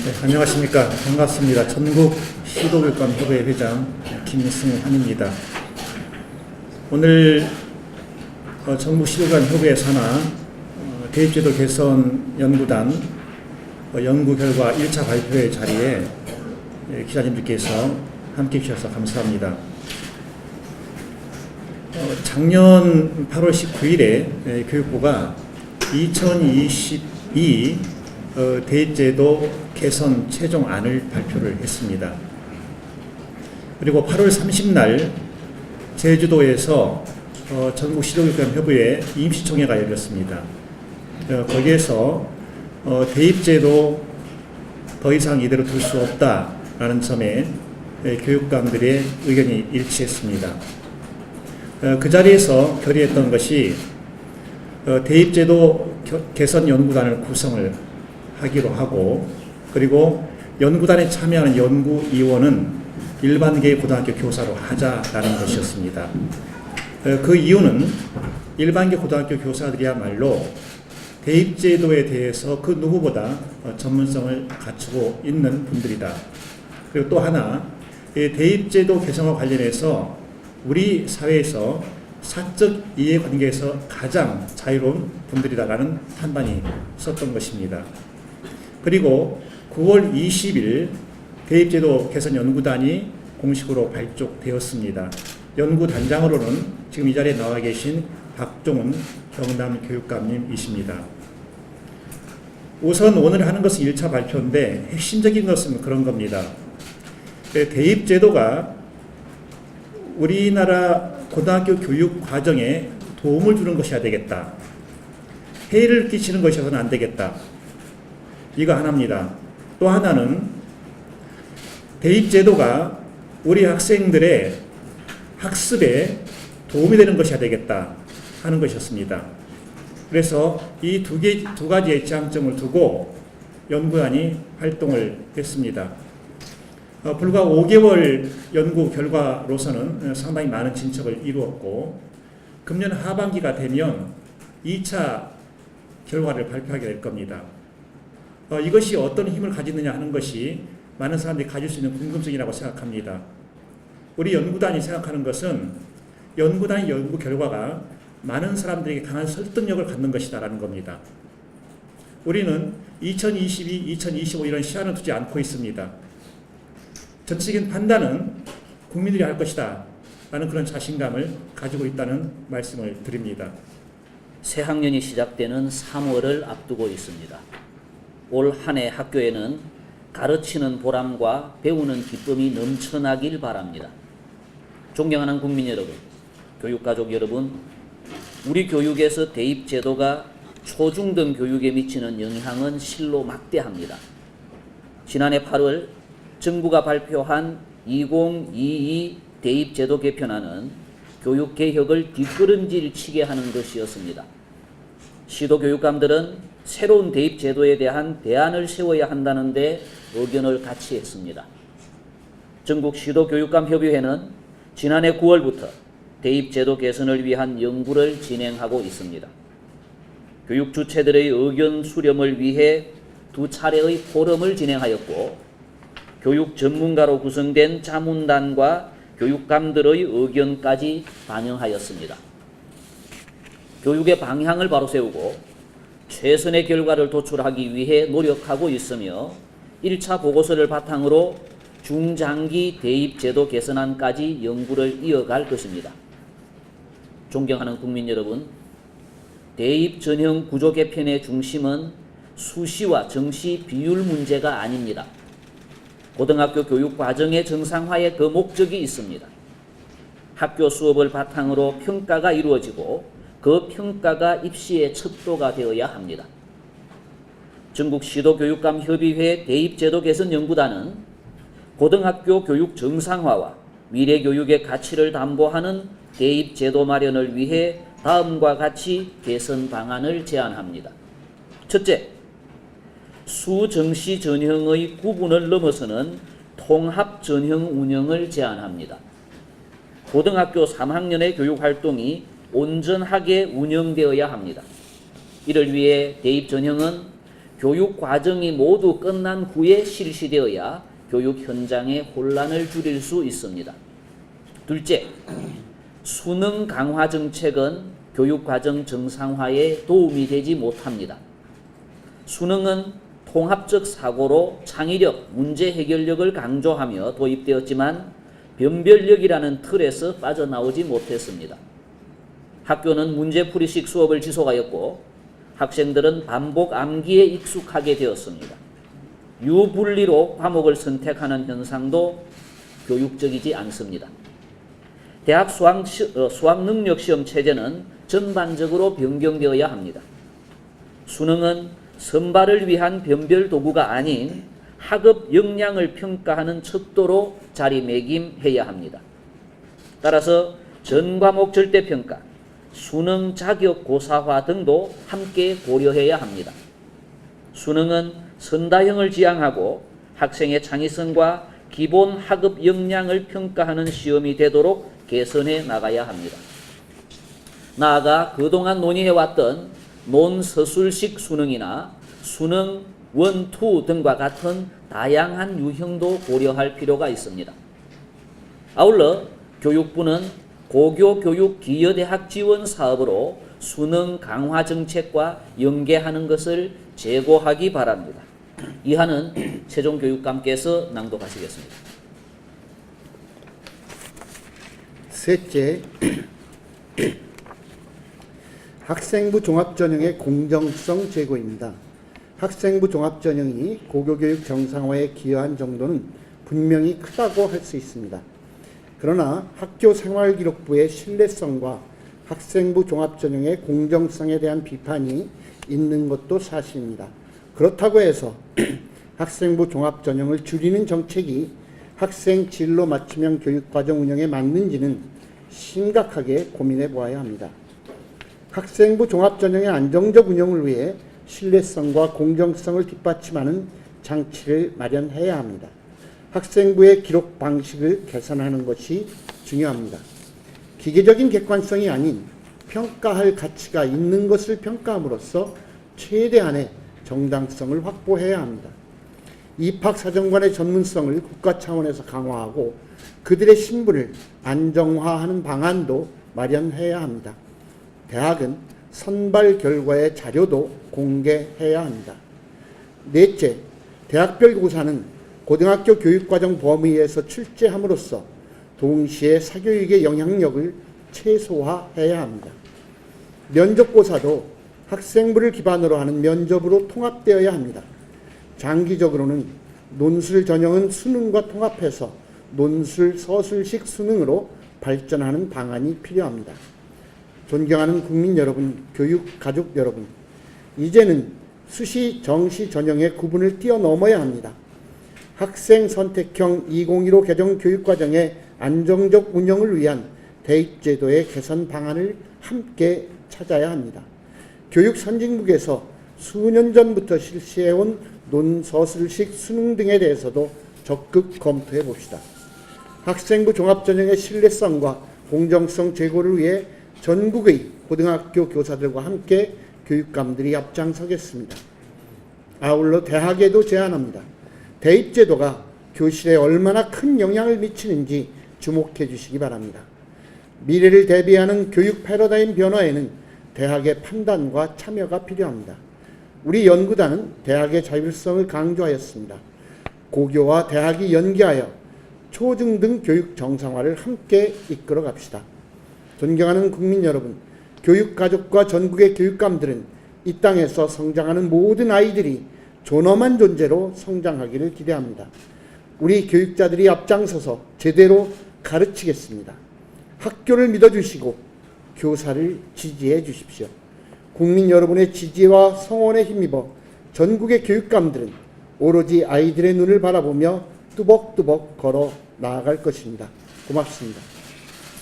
네, 안녕하십니까. 반갑습니다. 전국 시도교육감협의회 회장 김승환입니다. 오늘 전국 시도교육감협의회 산하 대입제도 개선 연구단 연구 결과 1차 발표회 자리에 기자님들께서 함께 해주셔서 감사합니다. 작년 8월 19일에 교육부가 2022 대입제도 개선 최종안을 발표를 했습니다. 그리고 8월 30날 제주도에서 전국 시도교육감협의회 임시총회가 열렸습니다. 거기에서 대입제도 더 이상 이대로 둘 수 없다라는 점에 교육감들의 의견이 일치했습니다. 그 자리에서 결의했던 것이 대입제도 개선 연구단을 구성을 하기로 하고, 그리고 연구단에 참여하는 연구위원은 일반계 고등학교 교사로 하자라는 것이었습니다. 그 이유는 일반계 고등학교 교사들이야말로 대입제도에 대해서 그 누구보다 전문성을 갖추고 있는 분들이다. 그리고 또 하나, 대입제도 개선과 관련해서 우리 사회에서 사적 이해관계에서 가장 자유로운 분들이다라는 판단이 섰던 것입니다. 그리고 9월 20일 대입제도 개선 연구단이 공식으로 발족되었습니다. 연구단장으로는 지금 이 자리에 나와 계신 박종훈 경남교육감님이십니다. 우선 오늘 하는 것은 1차 발표인데 핵심적인 것은 그런 겁니다. 대입제도가 우리나라 고등학교 교육 과정에 도움을 주는 것이어야 되겠다. 해를 끼치는 것이어서는 안 되겠다. 이거 하나입니다. 또 하나는 대입제도가 우리 학생들의 학습에 도움이 되는 것이어야 되겠다 하는 것이었습니다. 그래서 이 두 가지의 지향점을 두고 연구단이 활동을 했습니다. 불과 5개월 연구 결과로서는 상당히 많은 진척을 이루었고, 금년 하반기가 되면 2차 결과를 발표하게 될 겁니다. 이것이 어떤 힘을 가지느냐 하는 것이 많은 사람들이 가질 수 있는 궁금증이라고 생각합니다. 우리 연구단이 생각하는 것은 연구단의 연구 결과가 많은 사람들에게 강한 설득력을 갖는 것이다라는 겁니다. 우리는 2022, 2025 이런 시한을 두지 않고 있습니다. 전체적인 판단은 국민들이 할 것이다 라는 그런 자신감을 가지고 있다는 말씀을 드립니다. 새 학년이 시작되는 3월을 앞두고 있습니다. 올 한 해 학교에는 가르치는 보람과 배우는 기쁨이 넘쳐나길 바랍니다. 존경하는 국민 여러분, 교육가족 여러분, 우리 교육에서 대입제도가 초중등 교육에 미치는 영향은 실로 막대합니다. 지난해 8월 정부가 발표한 2022 대입제도 개편안은 교육개혁을 뒷걸음질 치게 하는 것이었습니다. 시도교육감들은 새로운 대입제도에 대한 대안을 세워야 한다는 데 의견을 같이 했습니다. 전국 시도교육감협의회는 지난해 9월부터 대입제도 개선을 위한 연구를 진행하고 있습니다. 교육 주체들의 의견 수렴을 위해 2차례의 포럼을 진행하였고, 교육 전문가로 구성된 자문단과 교육감들의 의견까지 반영하였습니다. 교육의 방향을 바로 세우고 최선의 결과를 도출하기 위해 노력하고 있으며, 1차 보고서를 바탕으로 중장기 대입제도 개선안까지 연구를 이어갈 것입니다. 존경하는 국민 여러분, 대입 전형 구조 개편의 중심은 수시와 정시 비율 문제가 아닙니다. 고등학교 교육 과정의 정상화에 그 목적이 있습니다. 학교 수업을 바탕으로 평가가 이루어지고 그 평가가 입시의 척도가 되어야 합니다. 전국 시도교육감협의회 대입제도 개선 연구단은 고등학교 교육 정상화와 미래교육의 가치를 담보하는 대입제도 마련을 위해 다음과 같이 개선 방안을 제안합니다. 첫째, 수정시 전형의 구분을 넘어서는 통합 전형 운영을 제안합니다. 고등학교 3학년의 교육활동이 온전하게 운영되어야 합니다. 이를 위해 대입 전형은 교육 과정이 모두 끝난 후에 실시되어야 교육 현장의 혼란을 줄일 수 있습니다. 둘째, 수능 강화 정책은 교육 과정 정상화에 도움이 되지 못합니다. 수능은 통합적 사고로 창의력, 문제 해결력을 강조하며 도입되었지만 변별력이라는 틀에서 빠져나오지 못했습니다. 학교는 문제풀이식 수업을 지속하였고 학생들은 반복 암기에 익숙하게 되었습니다. 유분리로 과목을 선택하는 현상도 교육적이지 않습니다. 대학 수학능력시험 체제는 전반적으로 변경되어야 합니다. 수능은 선발을 위한 변별 도구가 아닌 학업 역량을 평가하는 척도로 자리매김해야 합니다. 따라서 전과목 절대평가, 수능 자격 고사화 등도 함께 고려해야 합니다. 수능은 선다형을 지향하고 학생의 창의성과 기본 학업 역량을 평가하는 시험이 되도록 개선해 나가야 합니다. 나아가 그동안 논의해왔던 논서술식 수능이나 수능 1, 2 등과 같은 다양한 유형도 고려할 필요가 있습니다. 아울러 교육부는 고교교육 기여대학 지원 사업으로 수능 강화 정책과 연계하는 것을 재고하기 바랍니다. 이하는 세종교육감께서 낭독하시겠습니다. 셋째, 학생부 종합전형의 공정성 제고입니다. 학생부 종합전형이 고교교육 정상화에 기여한 정도는 분명히 크다고 할 수 있습니다. 그러나 학교생활기록부의 신뢰성과 학생부 종합전형의 공정성에 대한 비판이 있는 것도 사실입니다. 그렇다고 해서 학생부 종합전형을 줄이는 정책이 학생 진로 맞춤형 교육과정 운영에 맞는지는 심각하게 고민해 보아야 합니다. 학생부 종합전형의 안정적 운영을 위해 신뢰성과 공정성을 뒷받침하는 장치를 마련해야 합니다. 학생부의 기록 방식을 개선하는 것이 중요합니다. 기계적인 객관성이 아닌 평가할 가치가 있는 것을 평가함으로써 최대한의 정당성을 확보해야 합니다. 입학사정관의 전문성을 국가 차원에서 강화하고 그들의 신분을 안정화하는 방안도 마련해야 합니다. 대학은 선발 결과의 자료도 공개해야 합니다. 넷째, 대학별 고사는 고등학교 교육과정 범위에서 출제함으로써 동시에 사교육의 영향력을 최소화해야 합니다. 면접고사도 학생부를 기반으로 하는 면접으로 통합되어야 합니다. 장기적으로는 논술 전형은 수능과 통합해서 논술 서술식 수능으로 발전하는 방안이 필요합니다. 존경하는 국민 여러분, 교육 가족 여러분, 이제는 수시, 정시 전형의 구분을 뛰어넘어야 합니다. 학생 선택형 2015 개정 교육과정의 안정적 운영을 위한 대입제도의 개선 방안을 함께 찾아야 합니다. 교육선진국에서 수년 전부터 실시해온 논서술식 수능 등에 대해서도 적극 검토해 봅시다. 학생부 종합전형의 신뢰성과 공정성 제고를 위해 전국의 고등학교 교사들과 함께 교육감들이 앞장서겠습니다. 아울러 대학에도 제안합니다. 대입제도가 교실에 얼마나 큰 영향을 미치는지 주목해 주시기 바랍니다. 미래를 대비하는 교육 패러다임 변화에는 대학의 판단과 참여가 필요합니다. 우리 연구단은 대학의 자율성을 강조하였습니다. 고교와 대학이 연계하여 초중등 교육 정상화를 함께 이끌어 갑시다. 존경하는 국민 여러분, 교육가족과 전국의 교육감들은 이 땅에서 성장하는 모든 아이들이 존엄한 존재로 성장하기를 기대합니다. 우리 교육자들이 앞장서서 제대로 가르치겠습니다. 학교를 믿어주시고 교사를 지지해 주십시오. 국민 여러분의 지지와 성원에 힘입어 전국의 교육감들은 오로지 아이들의 눈을 바라보며 뚜벅뚜벅 걸어 나아갈 것입니다. 고맙습니다.